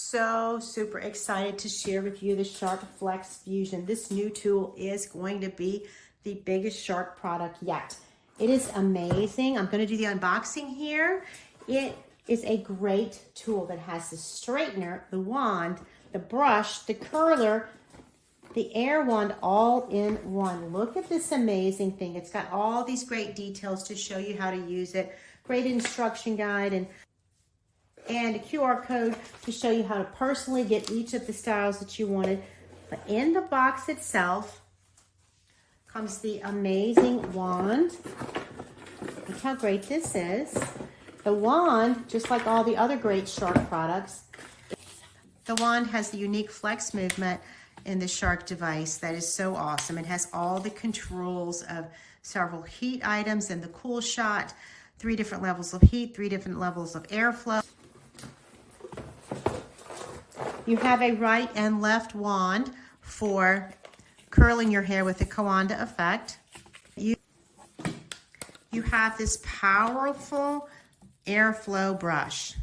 so super excited to share with you the Shark FlexFusion. This new tool is going to be the biggest Shark product yet. It is amazing. I'm going to do the unboxing here. It is a great tool that has the straightener, the wand, the brush, the curler, the air wand all in one. Look at this amazing thing. It's got all these great details to show you how to use it. Great instruction guide and a QR code to show you how to personally get each of the styles that you wanted. But in the box itself comes the amazing wand. Look how great this is. The wand, just like all the other great Shark products, the wand has the unique flex movement in the Shark device that is so awesome. It has all the controls of several heat items and the cool shot, 3 different levels of heat, 3 different levels of airflow. You have a right and left wand for curling your hair with the Kawanda effect. You have this powerful airflow brush.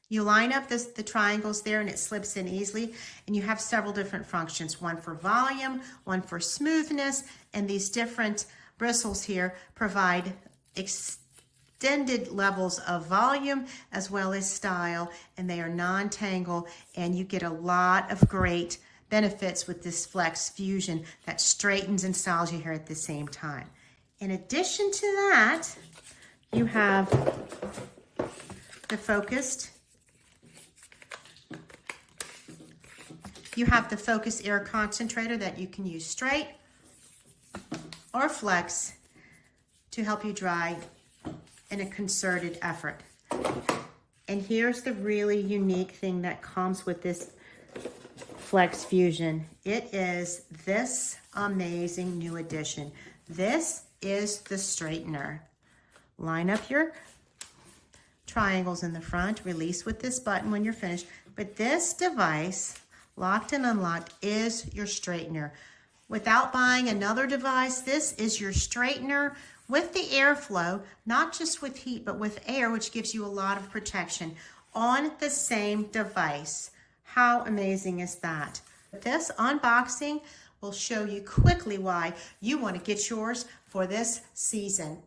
You line up the triangles there and it slips in easily, and you have several different functions, one for volume, one for smoothness, and these different bristles here provide extended levels of volume as well as style, and they are non-tangle, and you get a lot of great benefits with this FlexFusion that straightens and styles your hair at the same time. In addition to that, you have the focused air concentrator that you can use straight or flex to help you dry in a concerted effort. And here's the really unique thing that comes with this FlexFusion. It is this amazing new addition. This is the straightener. Line up your triangles in the front, release with this button when you're finished. But this device, locked and unlocked, is your straightener. Without buying another device, this is your straightener with the airflow, not just with heat, but with air, which gives you a lot of protection on the same device. How amazing is that? This unboxing will show you quickly why you want to get yours for this season.